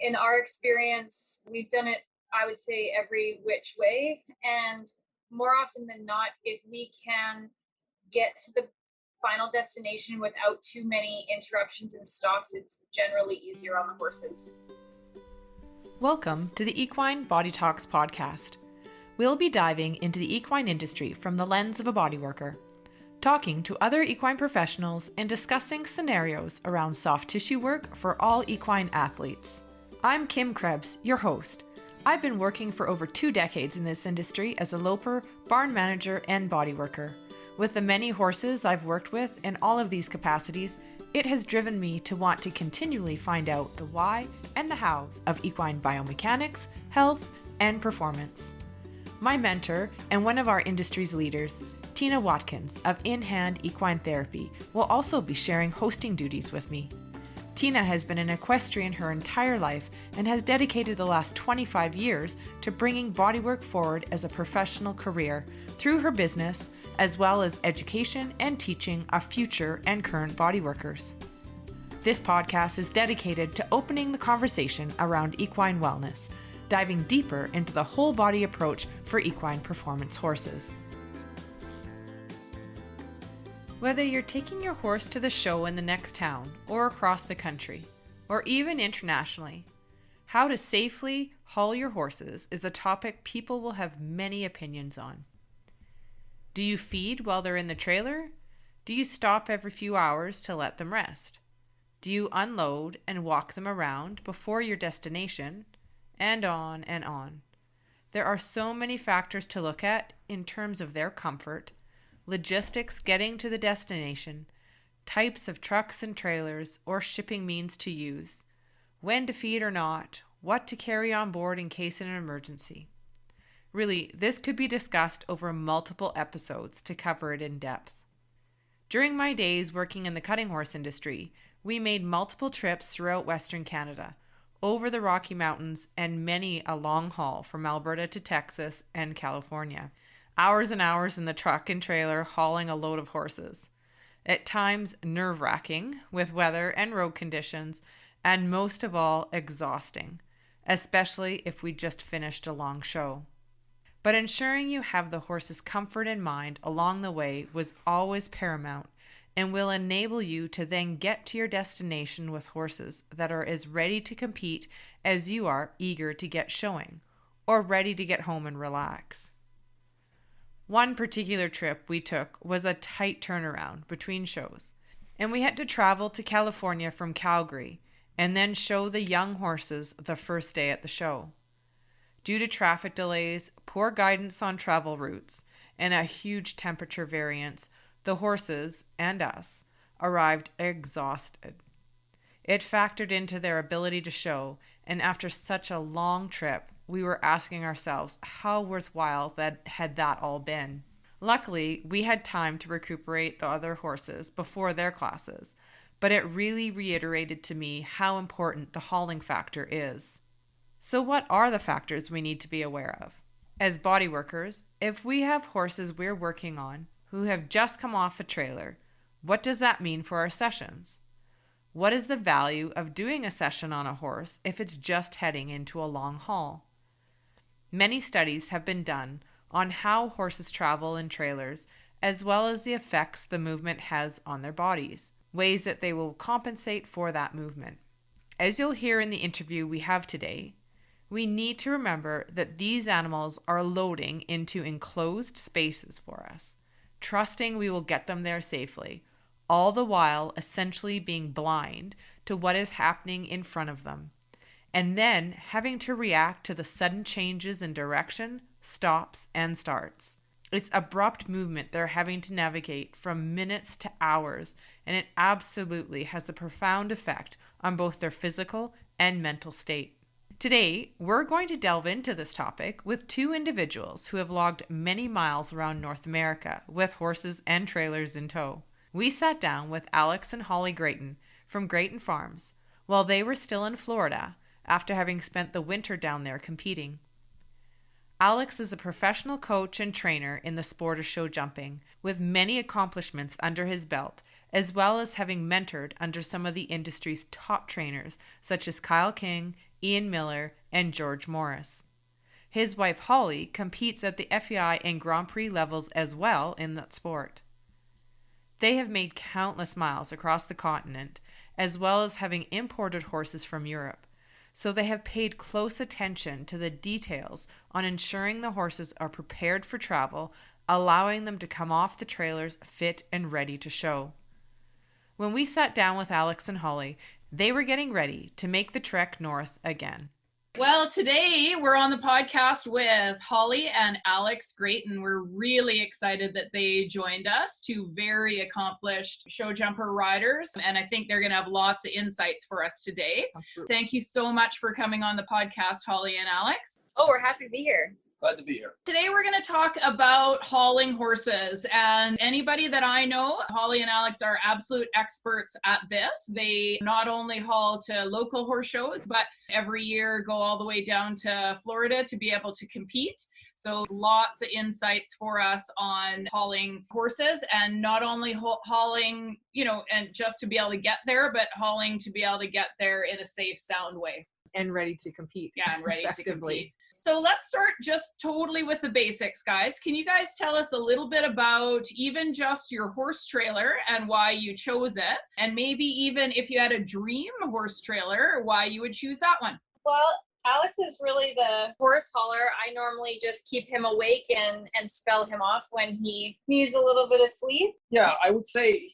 In our experience, we've done it, I would say, every which way. And more often than not, if we can get to the final destination without too many interruptions and stops, it's generally easier on the horses. Welcome to the Equine Bodytalks podcast. We'll be diving into the equine industry from the lens of a bodyworker, talking to other equine professionals and discussing scenarios around soft tissue work for all equine athletes. I'm Kim Krebs, your host. I've been working for over 2 decades in this industry as a loper, barn manager, and bodyworker. With the many horses I've worked with in all of these capacities, it has driven me to want to continually find out the why and the hows of equine biomechanics, health, and performance. My mentor and one of our industry's leaders, Tina Watkins of In Hand Equine Therapy, will also be sharing hosting duties with me. Tina has been an equestrian her entire life and has dedicated the last 25 years to bringing bodywork forward as a professional career through her business, as well as education and teaching of future and current bodyworkers. This podcast is dedicated to opening the conversation around equine wellness, diving deeper into the whole body approach for equine performance horses. Whether you're taking your horse to the show in the next town or across the country, or even internationally, how to safely haul your horses is a topic people will have many opinions on. Do you feed while they're in the trailer? Do you stop every few hours to let them rest? Do you unload and walk them around before your destination? And on and on. There are so many factors to look at in terms of their comfort, logistics getting to the destination, types of trucks and trailers or shipping means to use, when to feed or not, what to carry on board in case of an emergency. Really, this could be discussed over multiple episodes to cover it in depth. During my days working in the cutting horse industry, we made multiple trips throughout Western Canada, over the Rocky Mountains, and many a long haul from Alberta to Texas and California. Hours and hours in the truck and trailer hauling a load of horses. At times nerve-wracking with weather and road conditions, and most of all exhausting, especially if we just finished a long show. But ensuring you have the horse's comfort in mind along the way was always paramount and will enable you to then get to your destination with horses that are as ready to compete as you are eager to get showing or ready to get home and relax. One particular trip we took was a tight turnaround between shows, and we had to travel to California from Calgary and then show the young horses the first day at the show. Due to traffic delays, poor guidance on travel routes, and a huge temperature variance, the horses, and us, arrived exhausted. It factored into their ability to show, and after such a long trip, we were asking ourselves how worthwhile that all been. Luckily, we had time to recuperate the other horses before their classes, but it really reiterated to me how important the hauling factor is. So what are the factors we need to be aware of? As bodyworkers, if we have horses we're working on who have just come off a trailer, what does that mean for our sessions? What is the value of doing a session on a horse if it's just heading into a long haul? Many studies have been done on how horses travel in trailers, as well as the effects the movement has on their bodies, ways that they will compensate for that movement. As you'll hear in the interview we have today, we need to remember that these animals are loading into enclosed spaces for us, trusting we will get them there safely, all the while essentially being blind to what is happening in front of them, and then having to react to the sudden changes in direction, stops, and starts. It's abrupt movement they're having to navigate from minutes to hours, and it absolutely has a profound effect on both their physical and mental state. Today, we're going to delve into this topic with 2 individuals who have logged many miles around North America with horses and trailers in tow. We sat down with Alex and Holly Grayton from Grayton Farms while they were still in Florida after having spent the winter down there competing. Alex is a professional coach and trainer in the sport of show jumping, with many accomplishments under his belt as well as having mentored under some of the industry's top trainers, such as Kyle King, Ian Miller, and George Morris. His wife Holly competes at the FEI and Grand Prix levels as well in that sport. They have made countless miles across the continent, as well as having imported horses from Europe, so they have paid close attention to the details on ensuring the horses are prepared for travel, allowing them to come off the trailers fit and ready to show. When we sat down with Alex and Holly, they were getting ready to make the trek north again. Well, today we're on the podcast with Holly and Alex Grayton. We're really excited that they joined us, two very accomplished show jumper riders, and I think they're going to have lots of insights for us today. Absolutely. Thank you so much for coming on the podcast, Holly and Alex. Oh, we're happy to be here. Glad to be here. Today we're going to talk about hauling horses, and anybody that I know, Holly and Alex are absolute experts at this. They not only haul to local horse shows, but every year go all the way down to Florida to be able to compete. So lots of insights for us on hauling horses, and not only hauling, and just to be able to get there, but hauling to be able to get there in a safe, sound way. And ready to compete. Yeah, and ready to compete. So let's start just totally with the basics, guys. Can you guys tell us a little bit about even just your horse trailer and why you chose it? And maybe even if you had a dream horse trailer, why you would choose that one? Well, Alex is really the horse hauler. I normally just keep him awake and spell him off when he needs a little bit of sleep. Yeah, I would say,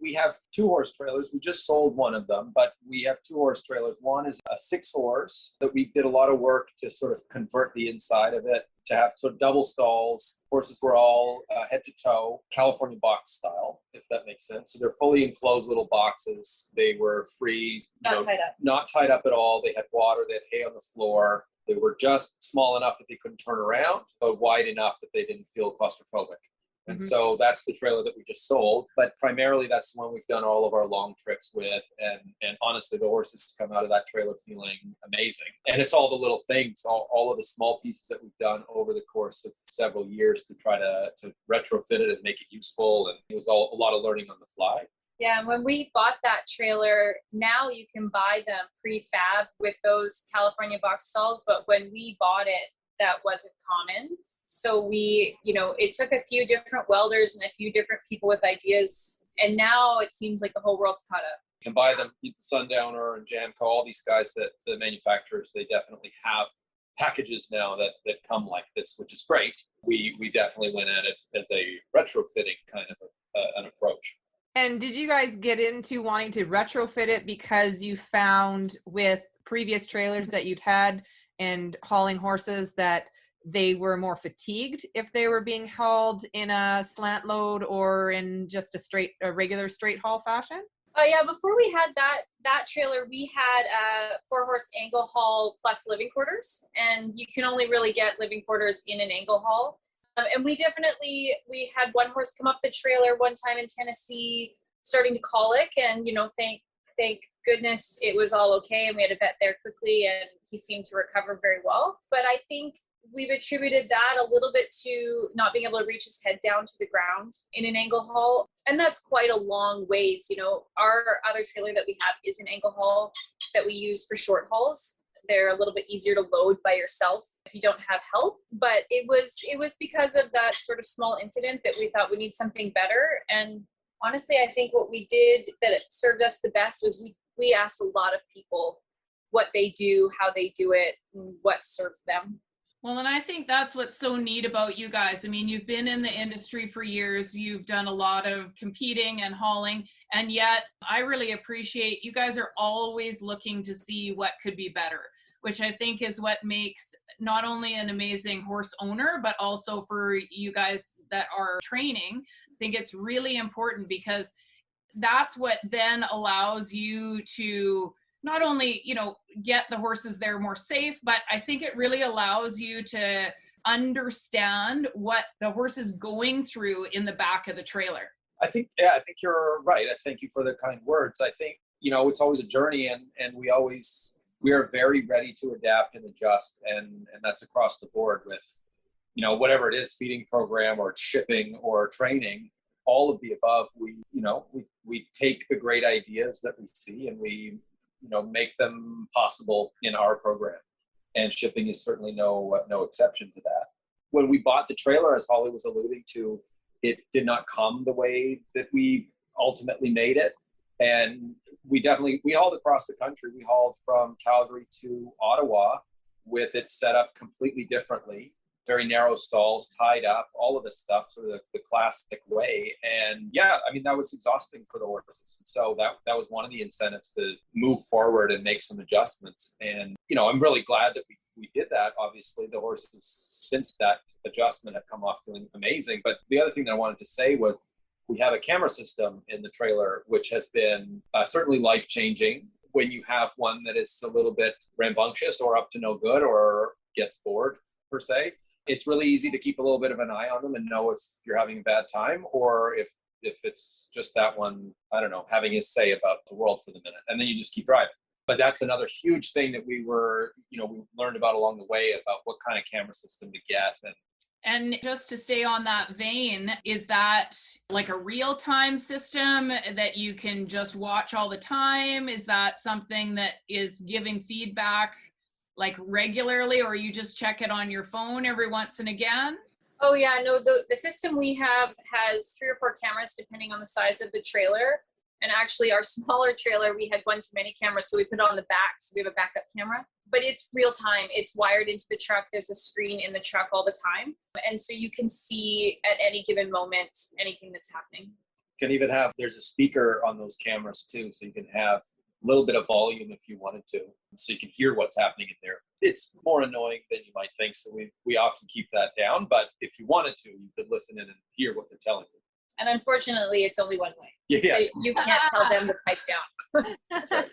we have 2 horse trailers. We just sold one of them, but we have 2 horse trailers. One is a 6 horse that we did a lot of work to sort of convert the inside of it to have sort of double stalls. Horses were all head to toe, California box style, if that makes sense. So they're fully enclosed little boxes. They were free. Not tied up. Not tied up at all. They had water. They had hay on the floor. They were just small enough that they couldn't turn around, but wide enough that they didn't feel claustrophobic. And so that's the trailer that we just sold. But primarily that's the one we've done all of our long trips with. And honestly, the horses come out of that trailer feeling amazing. And it's all the little things, all of the small pieces that we've done over the course of several years to try to retrofit it and make it useful. And it was all a lot of learning on the fly. Yeah, and when we bought that trailer, now you can buy them prefab with those California box stalls. But when we bought it, that wasn't common. So we, it took a few different welders and a few different people with ideas. And now it seems like the whole world's caught up. You can buy them, Sundowner and Jamco, all these guys that the manufacturers, they definitely have packages now that come like this, which is great. We definitely went at it as a retrofitting kind of an approach. And did you guys get into wanting to retrofit it because you found with previous trailers that you'd had and hauling horses that they were more fatigued if they were being hauled in a slant load or in just a regular straight haul fashion? Oh yeah, before we had that trailer, we had a 4-horse angle haul plus living quarters, and you can only really get living quarters in an angle haul. And we had one horse come off the trailer one time in Tennessee, starting to colic, and thank goodness it was all okay, and we had a vet there quickly, and he seemed to recover very well. But I think we've attributed that a little bit to not being able to reach his head down to the ground in an angle haul. And that's quite a long ways. Our other trailer that we have is an angle haul that we use for short hauls. They're a little bit easier to load by yourself if you don't have help. But it was because of that sort of small incident that we thought we need something better. And honestly, I think what we did that it served us the best was we asked a lot of people what they do, how they do it, and what served them. Well, and I think that's what's so neat about you guys. I mean, you've been in the industry for years. You've done a lot of competing and hauling, and yet I really appreciate you guys are always looking to see what could be better, which I think is what makes not only an amazing horse owner, but also for you guys that are training. I think it's really important because that's what then allows you to not only, get the horses there more safe, but I think it really allows you to understand what the horse is going through in the back of the trailer. I think you're right. I thank you for the kind words. I think, it's always a journey, and we are very ready to adapt and adjust. And that's across the board with, whatever it is, feeding program or shipping or training. all of the above. We take the great ideas that we see and we, make them possible in our program. And shipping is certainly no exception to that. When we bought the trailer, as Holly was alluding to, it did not come the way that we ultimately made it. And we hauled across the country. We hauled from Calgary to Ottawa with it set up completely differently. Very narrow stalls, tied up, all of this stuff, sort of the classic way. And yeah, I mean, that was exhausting for the horses. So that was one of the incentives to move forward and make some adjustments. And, I'm really glad that we did that. Obviously, the horses since that adjustment have come off feeling amazing. But the other thing that I wanted to say was we have a camera system in the trailer, which has been certainly life-changing. When you have one that is a little bit rambunctious or up to no good or gets bored, per se, it's really easy to keep a little bit of an eye on them and know if you're having a bad time or if it's just that one, I don't know, having his say about the world for the minute. And then you just keep driving. But that's another huge thing that we learned about along the way about what kind of camera system to get. And just to stay on that vein, is that like a real-time system that you can just watch all the time? Is that something that is giving feedback like regularly, or you just check it on your phone every once and again? Oh yeah, no, the system we have has 3 or 4 cameras depending on the size of the trailer. And actually our smaller trailer, we had one too many cameras, so we put it on the back, so we have a backup camera. But it's real time. It's wired into the truck. There's a screen in the truck all the time. And so you can see at any given moment anything that's happening. There's a speaker on those cameras too, so you can have a little bit of volume if you wanted to, so you can hear what's happening in there. It's more annoying than you might think, so we often keep that down. But if you wanted to, you could listen in and hear what they're telling you. And unfortunately, it's only one way. Yeah. So you can't tell them to pipe down. That's right.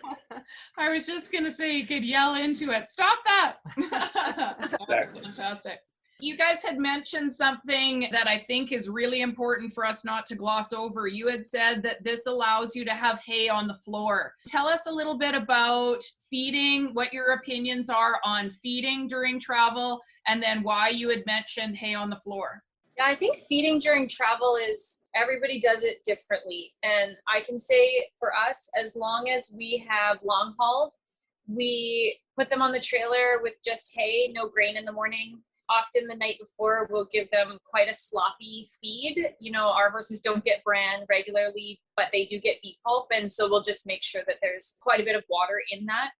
I was just going to say you could yell into it. Stop that. Exactly. Fantastic. You guys had mentioned something that I think is really important for us not to gloss over. You had said that this allows you to have hay on the floor. Tell us a little bit about feeding, what your opinions are on feeding during travel, and then why you had mentioned hay on the floor. Yeah, I think feeding during travel is, everybody does it differently. And I can say for us, as long as we have long hauled, we put them on the trailer with just hay, no grain in the morning. Often the night before, we'll give them quite a sloppy feed. Our horses don't get bran regularly, but they do get beet pulp. And so we'll just make sure that there's quite a bit of water in that.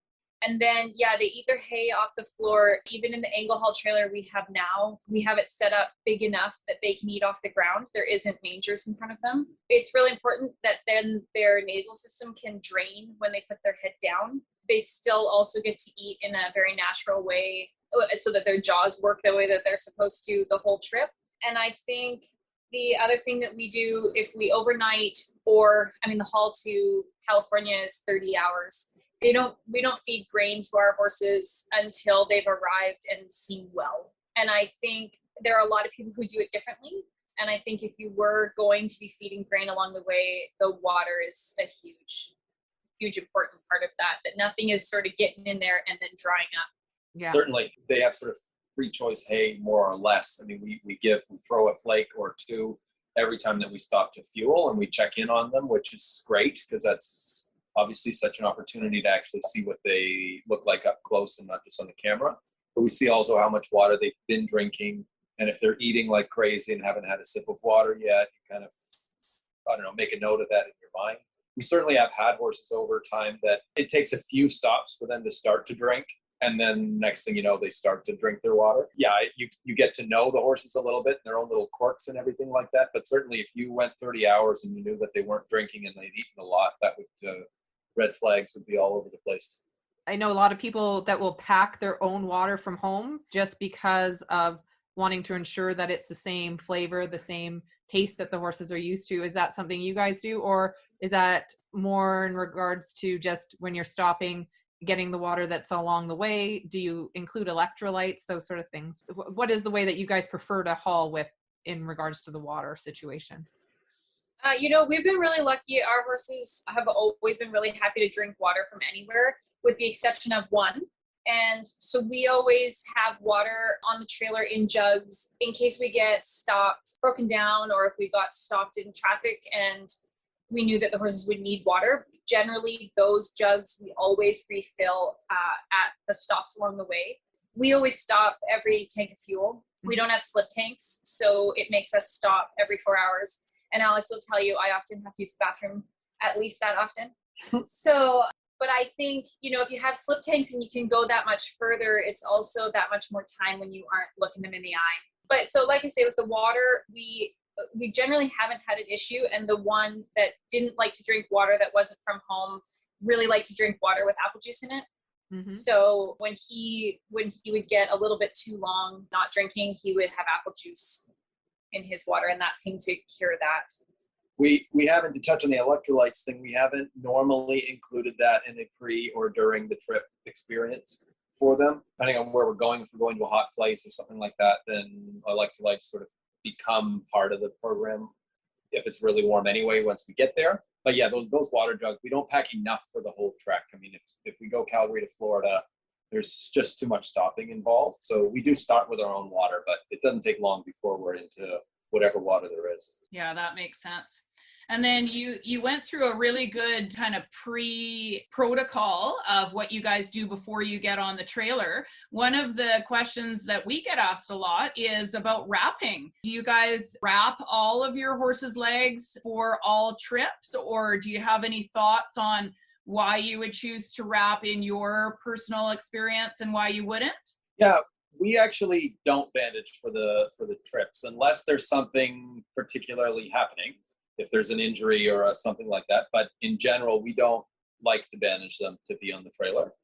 And then, yeah, they eat their hay off the floor. Even in the angle haul trailer we have now, we have it set up big enough that they can eat off the ground. There isn't mangers in front of them. It's really important that then their nasal system can drain when they put their head down. They still also get to eat in a very natural way so that their jaws work the way that they're supposed to the whole trip. And I think the other thing that we do if we overnight, the haul to California is 30 hours. We don't feed grain to our horses until they've arrived and seem well. And I think there are a lot of people who do it differently. And I think if you were going to be feeding grain along the way, the water is a huge important part of that nothing is sort of getting in there and then drying up. Yeah. Certainly, they have sort of free choice hay, more or less. I mean, we throw a flake or two every time that we stop to fuel, and we check in on them, which is great because that's obviously such an opportunity to actually see what they look like up close and not just on the camera. But we see also how much water they've been drinking, and if they're eating like crazy and haven't had a sip of water yet, you kind of, make a note of that in your mind. We certainly have had horses over time that it takes a few stops for them to start to drink. And then next thing you know, they start to drink their water. Yeah, you get to know the horses a little bit and their own little quirks and everything like that. But certainly if you went 30 hours and you knew that they weren't drinking and they'd eaten a lot, that would, red flags would be all over the place. I know a lot of people that will pack their own water from home just because of wanting to ensure that it's the same flavor, the same taste that the horses are used to. Is that something you guys do? Or is that more in regards to just when you're stopping, getting the water that's along the way? Do you include electrolytes, those sort of things? What is the way that you guys prefer to haul with in regards to the water situation? We've been really lucky. Our horses have always been really happy to drink water from anywhere, with the exception of one. And so we always have water on the trailer in jugs in case we get stopped, broken down, or if we got stopped in traffic and we knew that the horses would need water. Generally, those jugs we always refill at the stops along the way. We always stop every tank of fuel. We don't have slip tanks, so it makes us stop every 4 hours. And Alex will tell you, I often have to use the bathroom at least that often. So, but I think, you know, if you have slip tanks and you can go that much further, it's also that much more time when you aren't looking them in the eye. But so like I say, with the water, we generally haven't had an issue. And the one that didn't like to drink water that wasn't from home really liked to drink water with apple juice in it. Mm-hmm. So when he would get a little bit too long not drinking, he would have apple juice in his water, and that seemed to cure that. We haven't, to touch on the electrolytes thing, we haven't normally included that in a pre or during the trip experience for them. Depending on where we're going, if we're going to a hot place or something like that, then electrolytes sort of become part of the program if it's really warm anyway once we get there. But yeah, those water jugs, we don't pack enough for the whole trek. I mean, if we go Calgary to Florida, there's just too much stopping involved. So we do start with our own water, but it doesn't take long before we're into whatever water there is. Yeah, that makes sense. And then you went through a really good kind of pre-protocol of what you guys do before you get on the trailer. One of the questions that we get asked a lot is about wrapping. Do you guys wrap all of your horse's legs for all trips, or do you have any thoughts on why you would choose to wrap in your personal experience and why you wouldn't? Yeah, we actually don't bandage for the trips unless there's something particularly happening. If there's an injury or something like that. But in general, we don't like to bandage them to be on the trailer.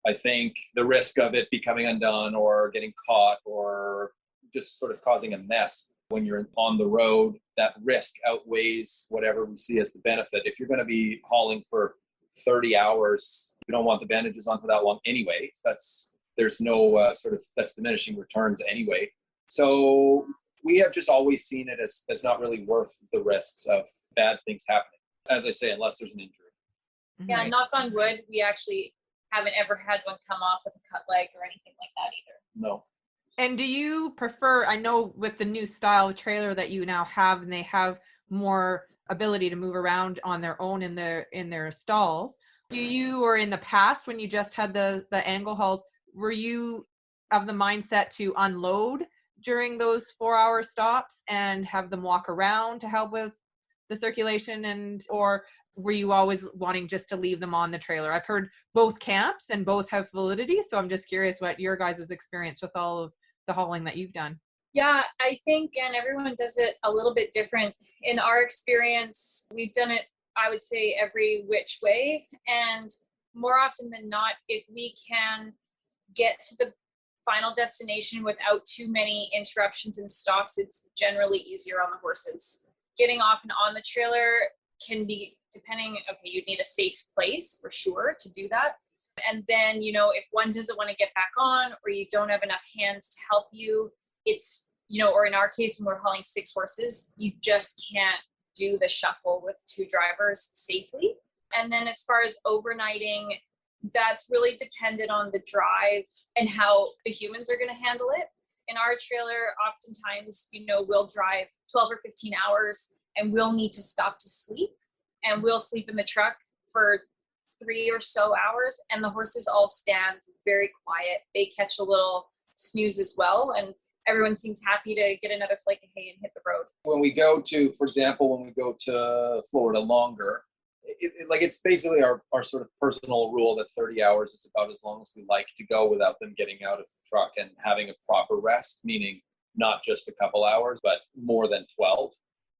I think the risk of it becoming undone or getting caught or just sort of causing a mess when you're on the road, that risk outweighs whatever we see as the benefit. If you're going to be hauling for 30 hours, you don't want the bandages on for that long anyway. There's no that's diminishing returns anyway. So we have just always seen it as not really worth the risks of bad things happening. As I say, unless there's an injury. Yeah, right. Knock on wood, we actually haven't ever had one come off with a cut leg or anything like that either. No. And do you prefer, I know with the new style trailer that you now have, and they have more ability to move around on their own in their stalls. Do you, or in the past when you just had the angle hauls, were you of the mindset to unload during those 4-hour stops and have them walk around to help with the circulation, or were you always wanting just to leave them on the trailer? I've heard both camps and both have validity, so I'm just curious what your guys' experience with all of the hauling that you've done. Yeah, I think, and everyone does it a little bit different. In our experience, we've done it, I would say, every which way, and more often than not, if we can get to the final destination without too many interruptions and stops, it's generally easier on the horses. Getting off and on the trailer can be, depending, okay, you'd need a safe place for sure to do that. And then, you know, if one doesn't want to get back on, or you don't have enough hands to help you, it's, you know, or in our case, when we're hauling 6 horses, you just can't do the shuffle with 2 drivers safely. And then as far as overnighting, that's really dependent on the drive and how the humans are going to handle it. In our trailer, oftentimes, you know, we'll drive 12 or 15 hours and we'll need to stop to sleep, and we'll sleep in the truck for 3 or so hours, and the horses all stand very quiet. They catch a little snooze as well, and everyone seems happy to get another flake of hay and hit the road. When we go to, for example, when we go to Florida longer, it's basically our sort of personal rule that 30 hours is about as long as we like to go without them getting out of the truck and having a proper rest, meaning not just a couple hours, but more than 12.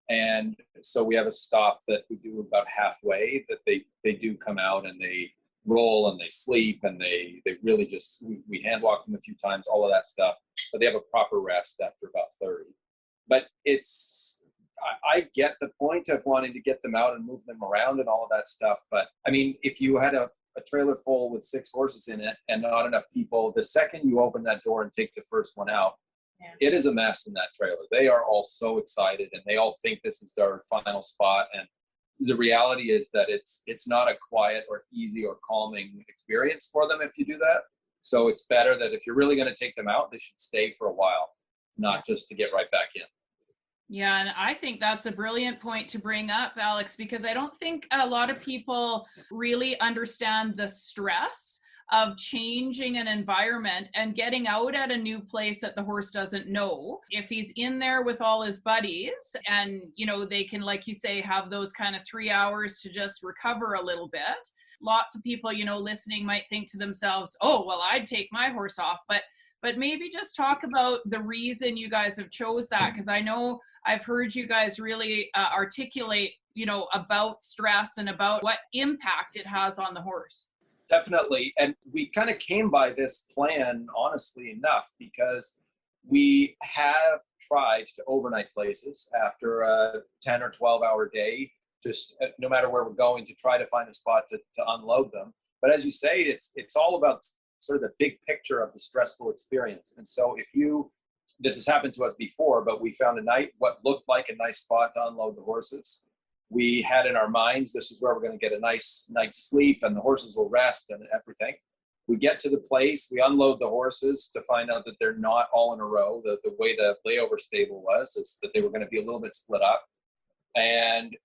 And so we have a stop that we do about halfway, that they do come out and they roll and they sleep and they really just, we hand walk them a few times, all of that stuff, but they have a proper rest after about 30. But I get the point of wanting to get them out and move them around and all of that stuff. But I mean, if you had a trailer full with 6 horses in it and not enough people, the second you open that door and take the first one out, yeah, it is a mess in that trailer. They are all so excited and they all think this is their final spot. And the reality is that it's not a quiet or easy or calming experience for them if you do that. So it's better that if you're really going to take them out, they should stay for a while, not just to get right back in. Yeah, and I think that's a brilliant point to bring up, Alex, because I don't think a lot of people really understand the stress of changing an environment and getting out at a new place that the horse doesn't know. If he's in there with all his buddies and, you know, they can, like you say, have those kind of 3 hours to just recover a little bit. Lots of people, you know, listening might think to themselves, oh, well, I'd take my horse off. But maybe just talk about the reason you guys have chose that, because I know I've heard you guys really articulate, you know, about stress and about what impact it has on the horse. Definitely. And we kind of came by this plan, honestly enough, because we have tried to overnight places after a 10 or 12 hour day, just no matter where we're going, to try to find a spot to unload them. But as you say, it's all about sort of the big picture of the stressful experience. And so this has happened to us before, but we found what looked like a nice spot to unload the horses. We had in our minds, this is where we're going to get a nice night's sleep and the horses will rest and everything. We get to the place, we unload the horses to find out that they're not all in a row. The way the layover stable was is that they were going to be a little bit split up. And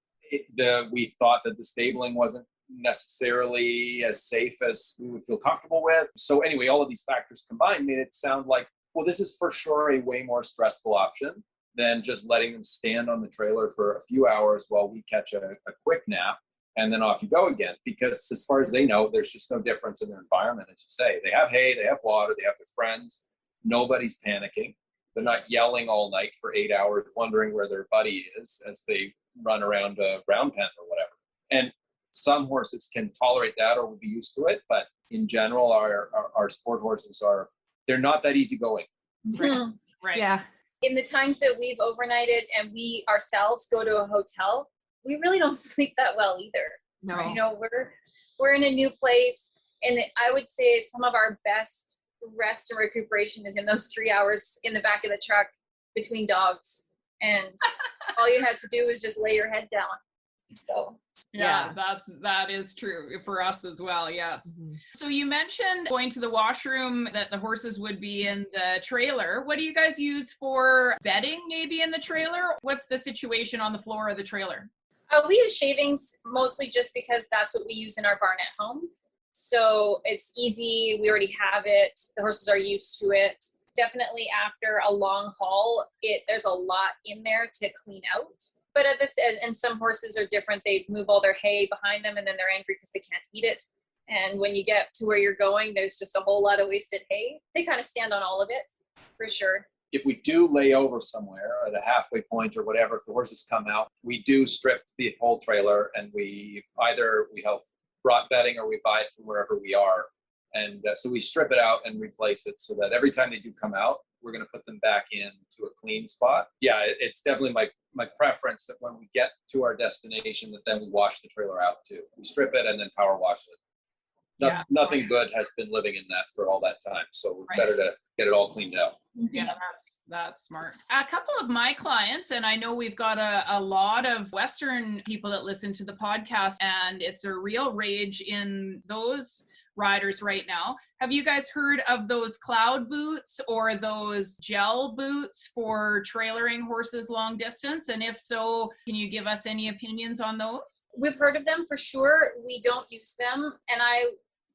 we thought that the stabling wasn't necessarily as safe as we would feel comfortable with. So anyway, all of these factors combined made it sound like, well, this is for sure a way more stressful option than just letting them stand on the trailer for a few hours while we catch a quick nap and then off you go again. Because as far as they know, there's just no difference in their environment. As you say, they have hay, they have water, they have their friends. Nobody's panicking. They're not yelling all night for 8 hours, wondering where their buddy is as they run around a ground pen or whatever. And some horses can tolerate that or will be used to it. But in general, our sport horses they're not that easygoing. Right. Right. Yeah. In the times that we've overnighted and we ourselves go to a hotel, we really don't sleep that well either. No. You know, we're in a new place, and I would say some of our best rest and recuperation is in those 3 hours in the back of the truck between dogs, and all you had to do was just lay your head down. So yeah, that is true for us as well. Yes. Mm-hmm. So you mentioned going to the washroom, that the horses would be in the trailer. What do you guys use for bedding maybe in the trailer? What's the situation on the floor of the trailer? We use shavings mostly just because that's what we use in our barn at home. So it's easy. We already have it. The horses are used to it. Definitely after a long haul, there's a lot in there to clean out. But and some horses are different. They move all their hay behind them and then they're angry because they can't eat it. And when you get to where you're going, there's just a whole lot of wasted hay. They kind of stand on all of it, for sure. If we do lay over somewhere at a halfway point or whatever, if the horses come out, we do strip the whole trailer and we help brought bedding or we buy it from wherever we are. And so we strip it out and replace it so that every time they do come out, we're going to put them back into a clean spot. Yeah, it's definitely my preference that when we get to our destination, that then we wash the trailer out too. We strip it and then power wash it. Nothing good has been living in that for all that time. So it's better to get it all cleaned out. Yeah, that's smart. A couple of my clients, and I know we've got a lot of Western people that listen to the podcast, and it's a real rage in those riders right now. Have you guys heard of those cloud boots or those gel boots for trailering horses long distance? And if so, can you give us any opinions on those? We've heard of them for sure. We don't use them. And I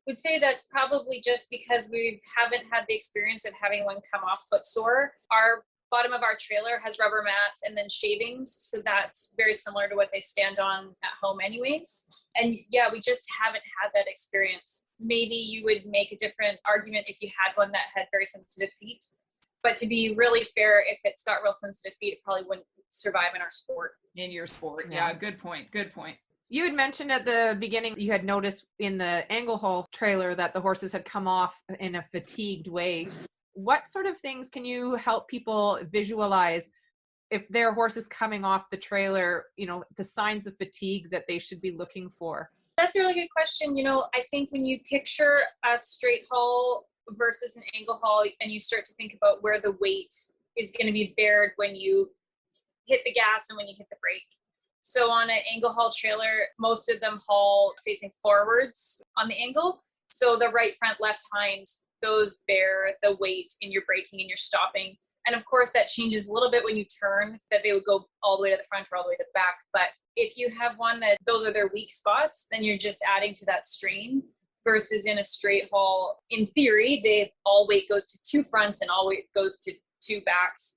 would say that's probably just because we haven't had the experience of having one come off footsore. Our bottom of our trailer has rubber mats and then shavings. So that's very similar to what they stand on at home anyways. And yeah, we just haven't had that experience. Maybe you would make a different argument if you had one that had very sensitive feet. But to be really fair, if it's got real sensitive feet, it probably wouldn't survive in our sport. In your sport. Yeah, good point. Good point. You had mentioned at the beginning, you had noticed in the angle haul trailer that the horses had come off in a fatigued way. What sort of things can you help people visualize if their horse is coming off the trailer, you know, the signs of fatigue that they should be looking for? That's a really good question. You know, I think when you picture a straight haul versus an angle haul and you start to think about where the weight is going to be bared when you hit the gas and when you hit the brake. So on an angle haul trailer, most of them haul facing forwards on the angle. So the right front, left hind, those bear the weight in your braking and your stopping. And of course that changes a little bit when you turn, that they would go all the way to the front or all the way to the back. But if you have one that those are their weak spots, then you're just adding to that strain. Versus in a straight haul, in theory, all weight goes to two fronts and all weight goes to two backs.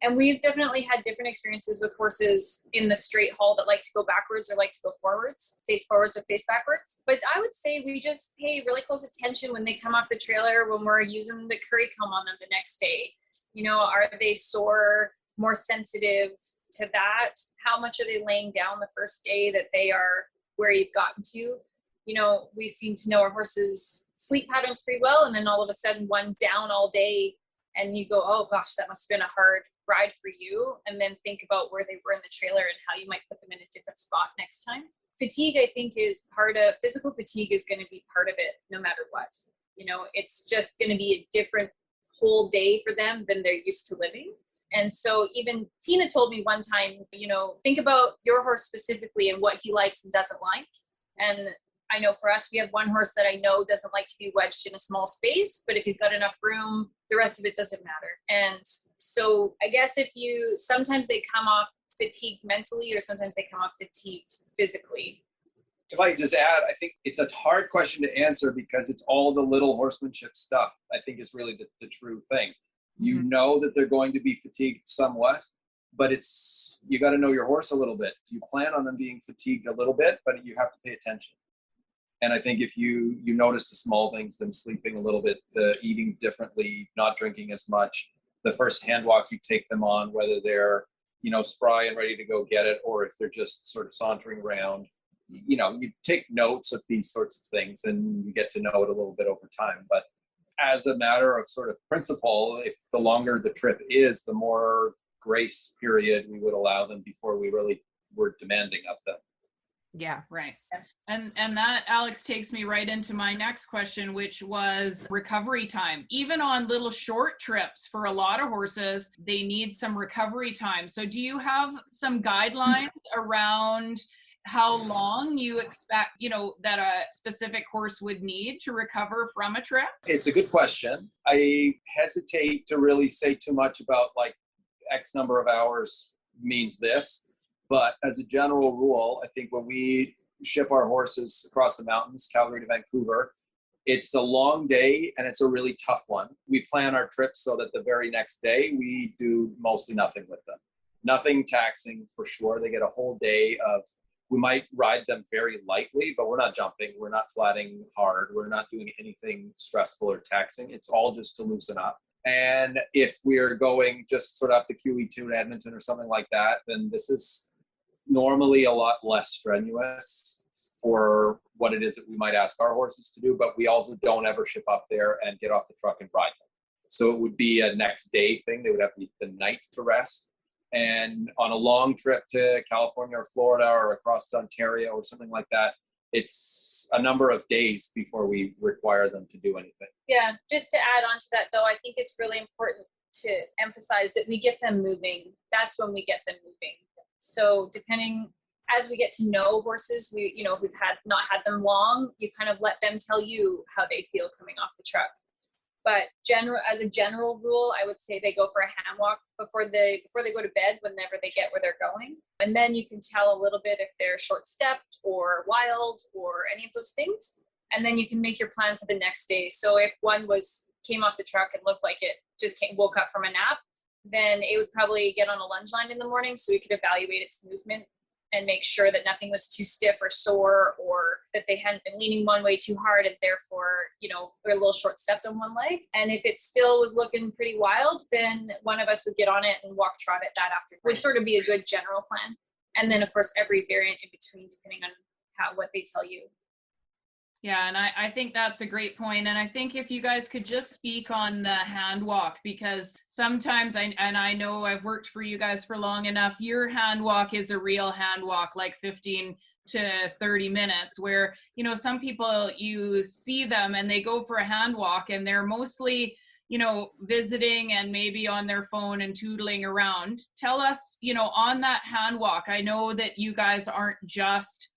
And we've definitely had different experiences with horses in the straight haul that like to go backwards or like to go forwards, face forwards or face backwards. But I would say we just pay really close attention when they come off the trailer, when we're using the curry comb on them the next day. You know, are they sore, more sensitive to that? How much are they laying down the first day that they are where you've gotten to? You know, we seem to know our horses' sleep patterns pretty well. And then all of a sudden one's down all day and you go, oh gosh, that must have been a hard ride for you. And then think about where they were in the trailer and how you might put them in a different spot next time. Fatigue, I think, is physical fatigue is going to be part of it no matter what. You know, it's just going to be a different whole day for them than they're used to living. And so even Tina told me one time, you know, think about your horse specifically and what he likes and doesn't like. And I know for us, we have one horse that I know doesn't like to be wedged in a small space, but if he's got enough room, the rest of it doesn't matter. And so I guess sometimes they come off fatigued mentally or sometimes they come off fatigued physically. If I could just add, I think it's a hard question to answer because it's all the little horsemanship stuff, I think is really the true thing. You know that they're going to be fatigued somewhat, but you got to know your horse a little bit. You plan on them being fatigued a little bit, but you have to pay attention. And I think if you notice the small things, them sleeping a little bit, the eating differently, not drinking as much, the first hand walk you take them on, whether they're, you know, spry and ready to go get it, or if they're just sort of sauntering around, you know, you take notes of these sorts of things and you get to know it a little bit over time. But as a matter of sort of principle, if the longer the trip is, the more grace period we would allow them before we really were demanding of them. Yeah. Right. And that, Alex, takes me right into my next question, which was recovery time. Even on little short trips, for a lot of horses, they need some recovery time. So do you have some guidelines around how long you expect, you know, that a specific horse would need to recover from a trip? It's a good question. I hesitate to really say too much about like X number of hours means this. But as a general rule, I think when we ship our horses across the mountains, Calgary to Vancouver, it's a long day and it's a really tough one. We plan our trips so that the very next day we do mostly nothing with them. Nothing taxing for sure. They get a whole day of, we might ride them very lightly, but we're not jumping. We're not flatting hard. We're not doing anything stressful or taxing. It's all just to loosen up. And if we're going just sort of up the QE2 in Edmonton or something like that, then this is normally a lot less strenuous for what it is that we might ask our horses to do, but we also don't ever ship up there and get off the truck and ride them. So it would be a next day thing. They would have the night to rest. And on a long trip to California or Florida or across to Ontario or something like that, it's a number of days before we require them to do anything. Yeah, just to add on to that though, I think it's really important to emphasize that we get them moving. That's when we get them moving. So depending, as we get to know horses, if we've not had them long, you kind of let them tell you how they feel coming off the truck. But as a general rule, I would say they go for a hand walk before they go to bed whenever they get where they're going. And then you can tell a little bit if they're short-stepped or wild or any of those things. And then you can make your plan for the next day. So if one came off the truck and looked like it just woke up from a nap, then it would probably get on a lunge line in the morning so we could evaluate its movement and make sure that nothing was too stiff or sore or that they hadn't been leaning one way too hard and therefore, they're a little short-stepped on one leg. And if it still was looking pretty wild, then one of us would get on it and walk trot it that afternoon. Would sort of be a good general plan. And then, of course, every variant in between depending on what they tell you. Yeah, and I think that's a great point. And I think if you guys could just speak on the hand walk, because sometimes, I know I've worked for you guys for long enough, your hand walk is a real hand walk, like 15 to 30 minutes, where, some people, you see them and they go for a hand walk and they're mostly, visiting and maybe on their phone and tootling around. Tell us, on that hand walk, I know that you guys aren't just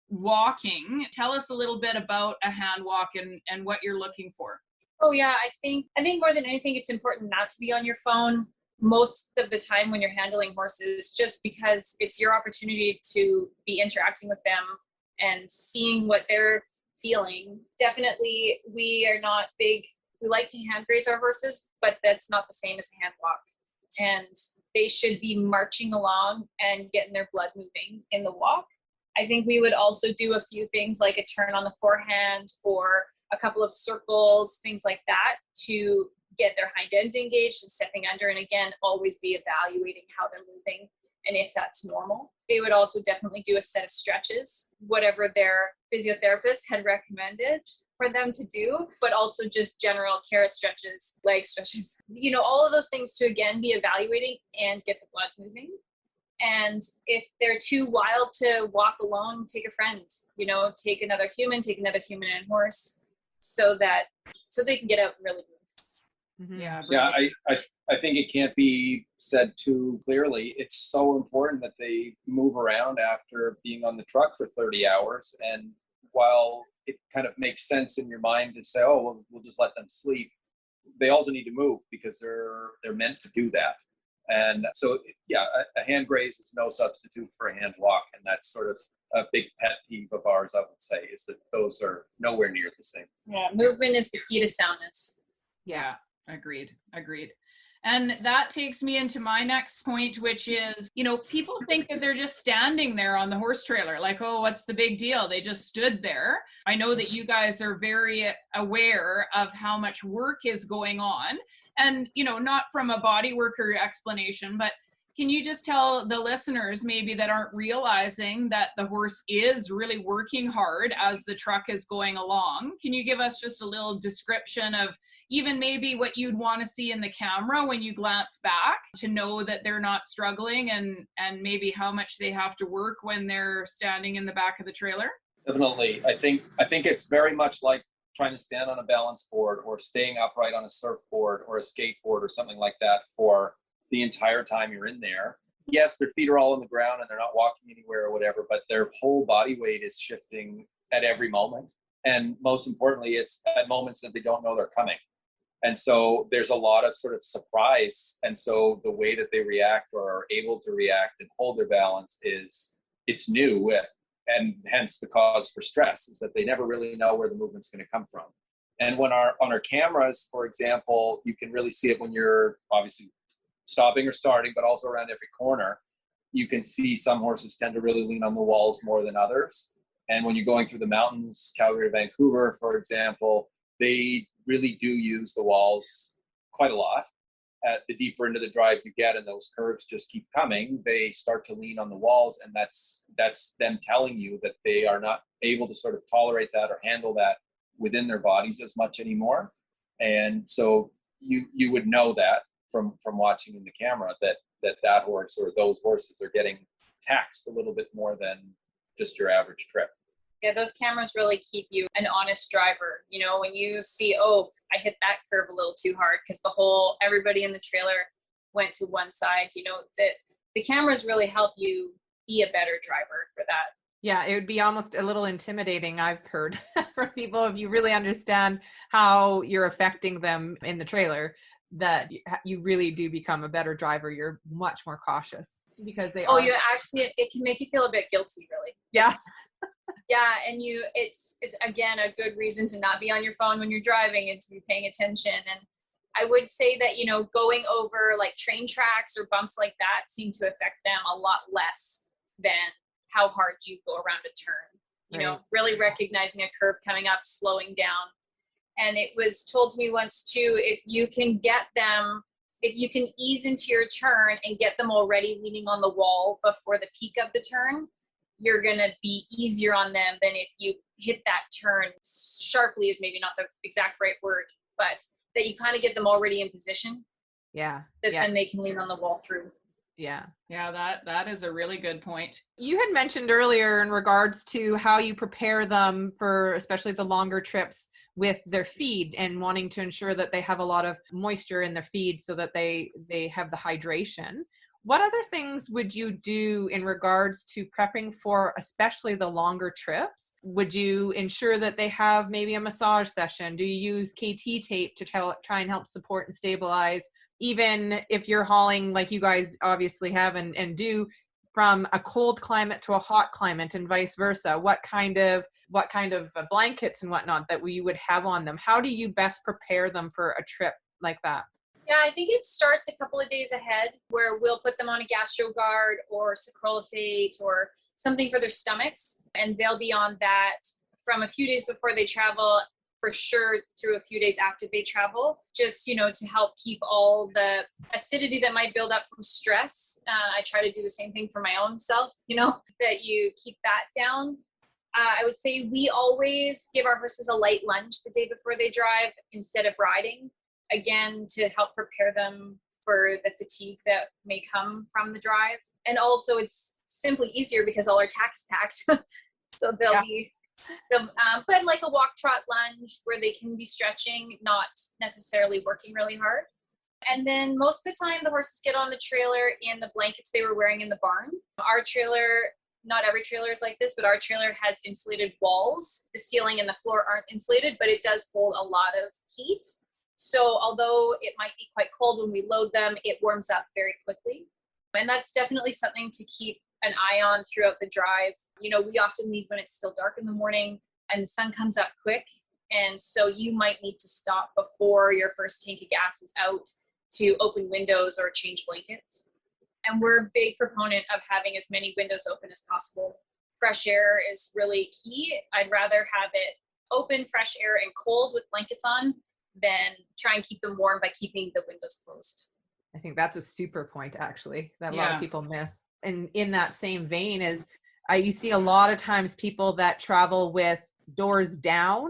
walking. Tell us a little bit about a hand walk and what you're looking for. Oh yeah, I think more than anything, it's important not to be on your phone most of the time when you're handling horses, just because it's your opportunity to be interacting with them and seeing what they're feeling. Definitely, we are not big. We like to hand graze our horses, but that's not the same as a hand walk. And they should be marching along and getting their blood moving in the walk. I think we would also do a few things like a turn on the forehand or a couple of circles, things like that, to get their hind end engaged and stepping under. And again, always be evaluating how they're moving and if that's normal. They would also definitely do a set of stretches, whatever their physiotherapist had recommended for them to do, but also just general carrot stretches, leg stretches, all of those things to again be evaluating and get the blood moving. And if they're too wild to walk alone, take a friend, take another human and horse so they can get out and really move. Mm-hmm. Yeah, I think it can't be said too clearly. It's so important that they move around after being on the truck for 30 hours. And while it kind of makes sense in your mind to say, oh, well, we'll just let them sleep, they also need to move because they're meant to do that. And so, yeah, a hand graze is no substitute for a hand walk. And that's sort of a big pet peeve of ours, I would say, is that those are nowhere near the same. Yeah, movement is the key to soundness. Yeah, agreed. And that takes me into my next point, which is, people think that they're just standing there on the horse trailer, like, oh, what's the big deal? They just stood there. I know that you guys are very aware of how much work is going on. And, not from a body worker explanation, but can you just tell the listeners maybe that aren't realizing that the horse is really working hard as the truck is going along? Can you give us just a little description of even maybe what you'd want to see in the camera when you glance back to know that they're not struggling and maybe how much they have to work when they're standing in the back of the trailer? Definitely. I think it's very much like trying to stand on a balance board or staying upright on a surfboard or a skateboard or something like that for the entire time you're in there. Yes, their feet are all on the ground and they're not walking anywhere or whatever, but their whole body weight is shifting at every moment. And most importantly, it's at moments that they don't know they're coming. And so there's a lot of sort of surprise. And so the way that they react or are able to react and hold their balance it's new. And hence the cause for stress is that they never really know where the movement's going to come from. And on our cameras, for example, you can really see it when you're obviously stopping or starting, but also around every corner. You can see some horses tend to really lean on the walls more than others. And when you're going through the mountains, Calgary to Vancouver, for example, they really do use the walls quite a lot. The deeper into the drive you get and those curves just keep coming, they start to lean on the walls, and that's them telling you that they are not able to sort of tolerate that or handle that within their bodies as much anymore. And so you would know that from watching in the camera that horse or those horses are getting taxed a little bit more than just your average trip. Yeah, those cameras really keep you an honest driver. When you see, oh, I hit that curve a little too hard because everybody in the trailer went to one side, that the cameras really help you be a better driver for that. Yeah, it would be almost a little intimidating, I've heard, for people if you really understand how you're affecting them in the trailer, that you really do become a better driver. You're much more cautious because they are. Oh, you actually, it can make you feel a bit guilty, really. Yeah. Yeah, and it's again a good reason to not be on your phone when you're driving and to be paying attention. And I would say that going over like train tracks or bumps like that seem to affect them a lot less than how hard you go around a turn. Right. Really recognizing a curve coming up, slowing down. And it was told to me once too, if you can ease into your turn and get them already leaning on the wall before the peak of the turn, you're going to be easier on them than if you hit that turn sharply is maybe not the exact right word, but that you kind of get them already in position. Yeah. Then they can lean on the wall through. Yeah. Yeah, that is a really good point. You had mentioned earlier in regards to how you prepare them for especially the longer trips with their feed and wanting to ensure that they have a lot of moisture in their feed so that they have the hydration. What other things would you do in regards to prepping for especially the longer trips? Would you ensure that they have maybe a massage session? Do you use KT tape to try and help support and stabilize? Even if you're hauling like you guys obviously have and do from a cold climate to a hot climate and vice versa, what kind of blankets and whatnot that we would have on them? How do you best prepare them for a trip like that? Yeah, I think it starts a couple of days ahead where we'll put them on a GastroGuard or Sacroliphate or something for their stomachs. And they'll be on that from a few days before they travel, for sure through a few days after they travel, just, to help keep all the acidity that might build up from stress. I try to do the same thing for my own self, that you keep that down. I would say we always give our horses a light lunch the day before they drive instead of riding. Again, to help prepare them for the fatigue that may come from the drive. And also it's simply easier because all our tack is packed. So they'll put like a walk trot lunge where they can be stretching, not necessarily working really hard. And then most of the time the horses get on the trailer in the blankets they were wearing in the barn. Our trailer, not every trailer is like this, but our trailer has insulated walls. The ceiling and the floor aren't insulated, but it does hold a lot of heat. So although it might be quite cold when we load them, it warms up very quickly. And that's definitely something to keep an eye on throughout the drive. We often leave when it's still dark in the morning and the sun comes up quick. And so you might need to stop before your first tank of gas is out to open windows or change blankets. And we're a big proponent of having as many windows open as possible. Fresh air is really key. I'd rather have it open, fresh air, and cold with blankets on than try and keep them warm by keeping the windows closed. I think that's a super point, actually, that a lot of people miss. And in that same vein is, you see a lot of times people that travel with doors down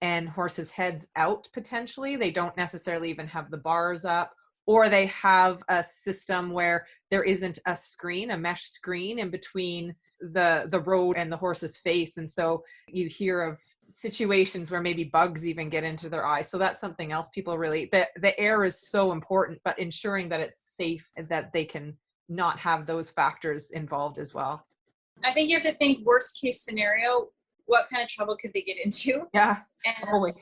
and horses' heads out potentially. They don't necessarily even have the bars up, or they have a system where there isn't a screen, a mesh screen in between the road and the horse's face. And so you hear of situations where maybe bugs even get into their eyes. So that's something else people really, the air is so important, but ensuring that it's safe and that they can not have those factors involved as well. I think you have to think worst case scenario, what kind of trouble could they get into? Yeah. And always.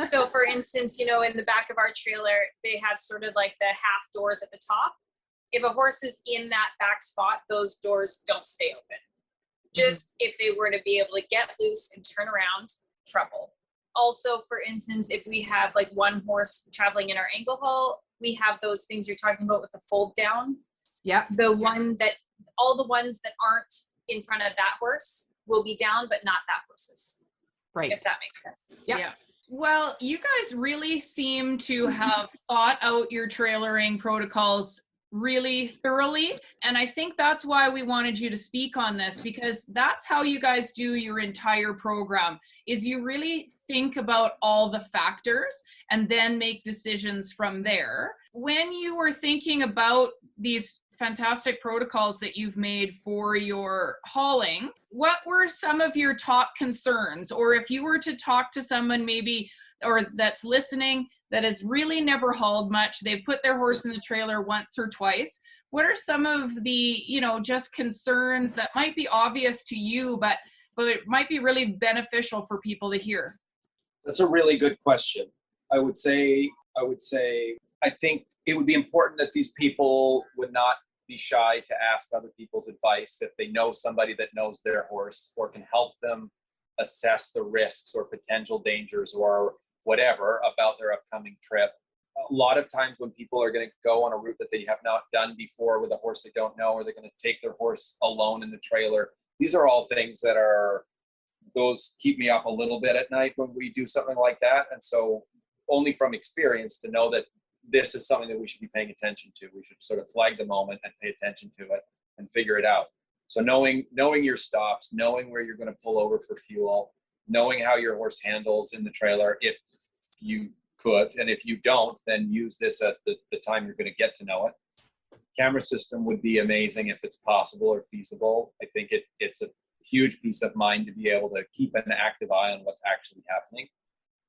So for instance, in the back of our trailer, they have sort of like the half doors at the top. If a horse is in that back spot, those doors don't stay open. Just if they were to be able to get loose and turn around, trouble. Also, for instance, if we have like one horse traveling in our angle haul, we have those things you're talking about with the fold down. Yeah. All the ones that aren't in front of that horse will be down, but not that horse's. Right. If that makes sense. Yeah. Well, you guys really seem to have thought out your trailering protocols really thoroughly. And I think that's why we wanted you to speak on this, because that's how you guys do your entire program, is you really think about all the factors and then make decisions from there. When you were thinking about these fantastic protocols that you've made for your hauling, what were some of your top concerns? Or if you were to talk to someone maybe, or that's listening, that has really never hauled much, they've put their horse in the trailer once or twice, what are some of the, just concerns that might be obvious to you, but it might be really beneficial for people to hear? That's a really good question. I would say, I think it would be important that these people would not be shy to ask other people's advice if they know somebody that knows their horse or can help them assess the risks or potential dangers or whatever about their upcoming trip. A lot of times when people are going to go on a route that they have not done before with a horse they don't know, or they're going to take their horse alone in the trailer, these are all things that those keep me up a little bit at night when we do something like that. And so only from experience to know that this is something that we should be paying attention to. We should sort of flag the moment and pay attention to it and figure it out. So knowing your stops, knowing where you're going to pull over for fuel, knowing how your horse handles in the trailer if you could, and if you don't, then use this as the time you're going to get to know it. Camera system would be amazing if it's possible or feasible. I think it's a huge peace of mind to be able to keep an active eye on what's actually happening.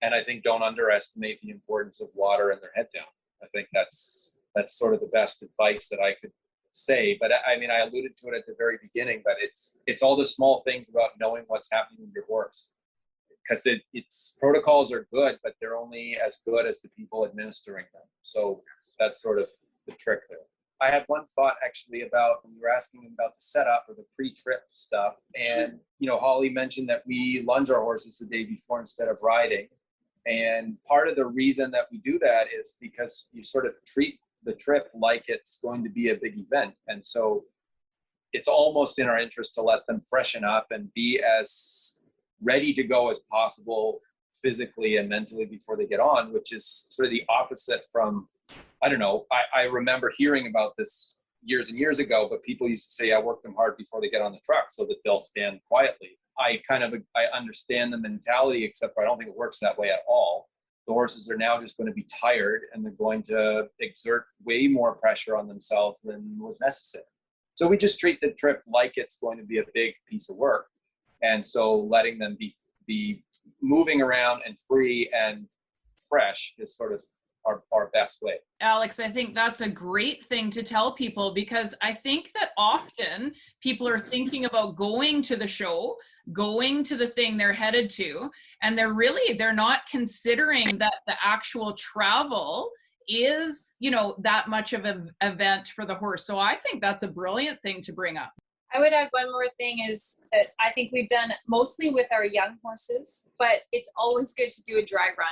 And I think don't underestimate the importance of water and their head down. I think that's sort of the best advice that I could say, but I mean, I alluded to it at the very beginning, but it's all the small things about knowing what's happening with your horse. Because it's protocols are good, but they're only as good as the people administering them. So that's sort of the trick there. I had one thought actually about when you were asking about the setup or the pre-trip stuff. And, Holly mentioned that we lunge our horses the day before instead of riding. And part of the reason that we do that is because you sort of treat the trip like it's going to be a big event. And so it's almost in our interest to let them freshen up and be as ready to go as possible physically and mentally before they get on, which is sort of the opposite from, I don't know, I remember hearing about this years and years ago, but people used to say, I work them hard before they get on the truck so that they'll stand quietly. I understand the mentality, except for I don't think it works that way at all. The horses are now just going to be tired and they're going to exert way more pressure on themselves than was necessary. So we just treat the trip like it's going to be a big piece of work. And so letting them be moving around and free and fresh is sort of our best way. Alex, I think that's a great thing to tell people, because I think that often people are thinking about going to the show, going to the thing they're headed to, and they're not considering that the actual travel is, that much of an event for the horse. So I think that's a brilliant thing to bring up. I would add one more thing is that I think we've done mostly with our young horses, but it's always good to do a dry run.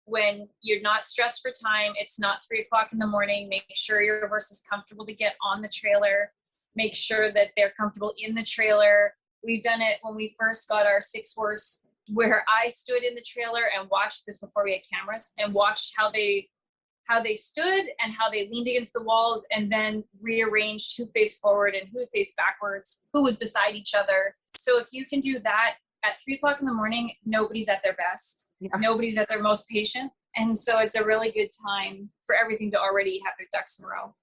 When you're not stressed for time, it's not 3:00 in the morning, make sure your horse is comfortable to get on the trailer, make sure that they're comfortable in the trailer. We've done it when we first got our 6-horse, where I stood in the trailer and watched this before we had cameras, and watched how they stood and how they leaned against the walls, and then rearranged who faced forward and who faced backwards, who was beside each other. So if you can do that at 3:00 in the morning, nobody's at their best. Yeah. Nobody's at their most patient. And so it's a really good time for everything to already have their ducks in a row.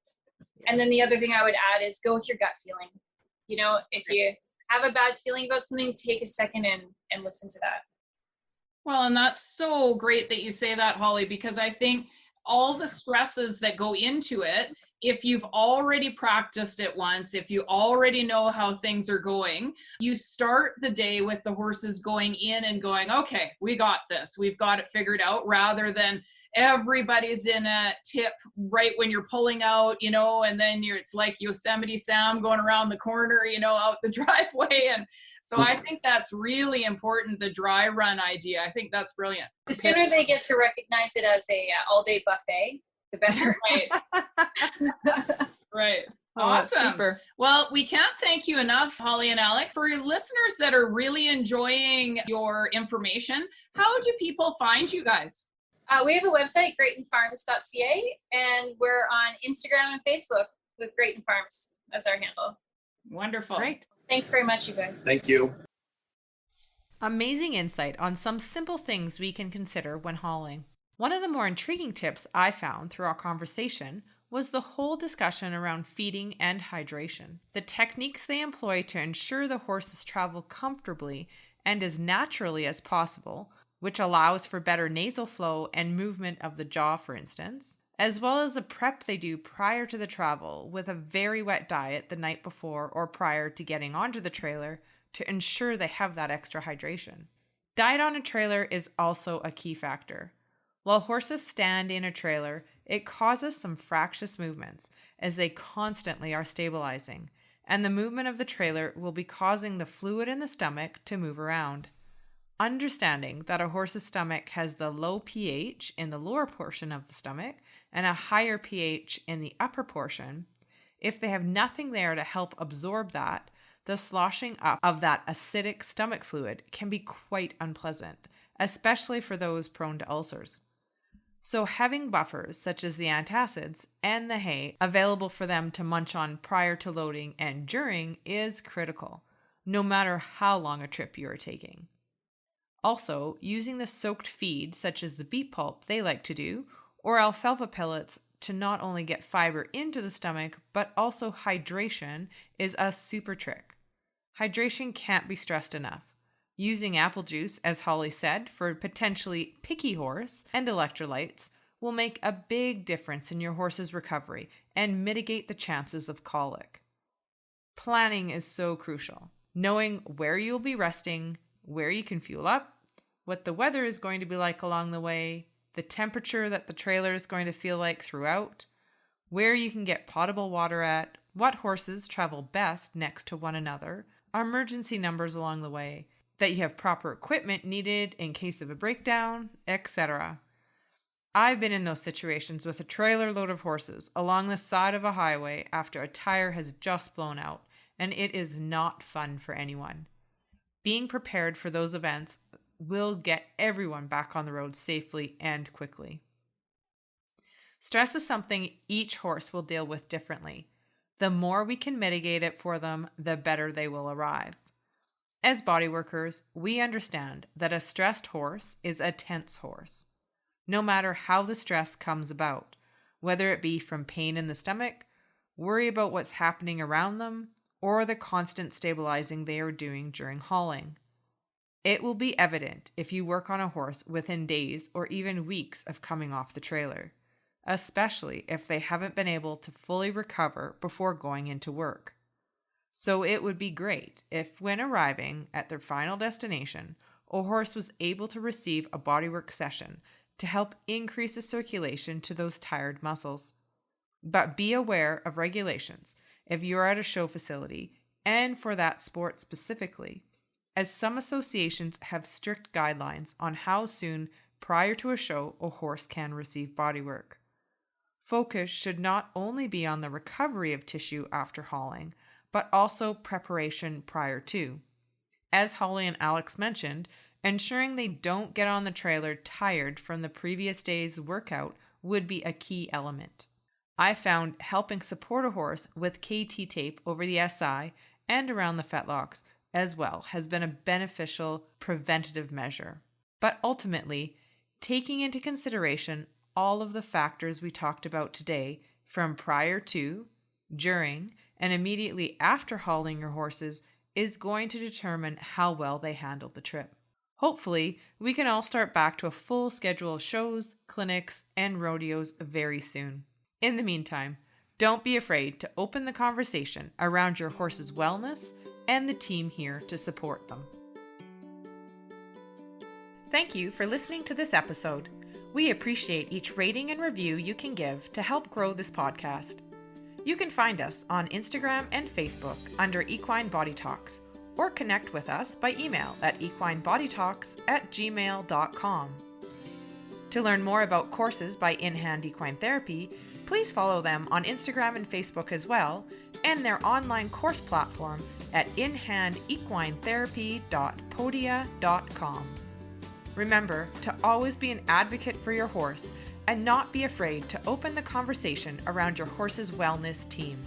And then the other thing I would add is go with your gut feeling. If you have a bad feeling about something, take a second and listen to that. Well, and that's so great that you say that, Holly, because I think all the stresses that go into it, if you've already practiced it once, if you already know how things are going, you start the day with the horses going in and going, okay, we got this, we've got it figured out, rather than everybody's in a tip right when you're pulling out, and then it's like Yosemite Sam going around the corner, out the driveway. And so I think that's really important, the dry run idea. I think that's brilliant. The sooner they get to recognize it as a all-day buffet, the better. Right. Right. Awesome. Super. Well, we can't thank you enough, Holly and Alex. For listeners that are really enjoying your information, how do people find you guys? We have a website, graytonfarms.ca, and we're on Instagram and Facebook with Grayton Farms as our handle. Wonderful. Great. Thanks very much, you guys. Thank you. Amazing insight on some simple things we can consider when hauling. One of the more intriguing tips I found through our conversation was the whole discussion around feeding and hydration. The techniques they employ to ensure the horses travel comfortably and as naturally as possible, which allows for better nasal flow and movement of the jaw, for instance, as well as the prep they do prior to the travel with a very wet diet the night before or prior to getting onto the trailer to ensure they have that extra hydration. Diet on a trailer is also a key factor. While horses stand in a trailer, it causes some fractious movements as they constantly are stabilizing, and the movement of the trailer will be causing the fluid in the stomach to move around. Understanding that a horse's stomach has the low pH in the lower portion of the stomach and a higher pH in the upper portion, if they have nothing there to help absorb that, the sloshing up of that acidic stomach fluid can be quite unpleasant, especially for those prone to ulcers. So having buffers such as the antacids and the hay available for them to munch on prior to loading and during is critical, no matter how long a trip you are taking. Also, using the soaked feed such as the beet pulp they like to do, or alfalfa pellets to not only get fiber into the stomach, but also hydration is a super trick. Hydration can't be stressed enough. Using apple juice, as Holly said, for a potentially picky horse and electrolytes, will make a big difference in your horse's recovery and mitigate the chances of colic. Planning is so crucial. Knowing where you'll be resting, where you can fuel up, what the weather is going to be like along the way, the temperature that the trailer is going to feel like throughout, where you can get potable water at, what horses travel best next to one another, emergency numbers along the way, that you have proper equipment needed in case of a breakdown, etc. I've been in those situations with a trailer load of horses along the side of a highway after a tire has just blown out, and it is not fun for anyone. Being prepared for those events will get everyone back on the road safely and quickly. Stress is something each horse will deal with differently. The more we can mitigate it for them, the better they will arrive. As bodyworkers, we understand that a stressed horse is a tense horse. No matter how the stress comes about, whether it be from pain in the stomach, worry about what's happening around them, or the constant stabilizing they are doing during hauling. It will be evident if you work on a horse within days or even weeks of coming off the trailer, especially if they haven't been able to fully recover before going into work. So it would be great if, when arriving at their final destination, a horse was able to receive a bodywork session to help increase the circulation to those tired muscles. But be aware of regulations if you are at a show facility and for that sport specifically, as some associations have strict guidelines on how soon prior to a show a horse can receive bodywork. Focus should not only be on the recovery of tissue after hauling, but also preparation prior to. As Holly and Alex mentioned, ensuring they don't get on the trailer tired from the previous day's workout would be a key element. I found helping support a horse with KT tape over the SI and around the fetlocks as well has been a beneficial preventative measure. But ultimately, taking into consideration all of the factors we talked about today, from prior to, during, and immediately after hauling your horses, is going to determine how well they handle the trip. Hopefully, we can all start back to a full schedule of shows, clinics, and rodeos very soon. In the meantime, don't be afraid to open the conversation around your horse's wellness and the team here to support them. Thank you for listening to this episode. We appreciate each rating and review you can give to help grow this podcast. You can find us on Instagram and Facebook under Equine Bodytalks, or connect with us by email at equinebodytalks@gmail.com. To learn more about courses by In Hand Equine Therapy, please follow them on Instagram and Facebook as well, and their online course platform at inhandequinetherapy.podia.com. Remember to always be an advocate for your horse and not be afraid to open the conversation around your horse's wellness team.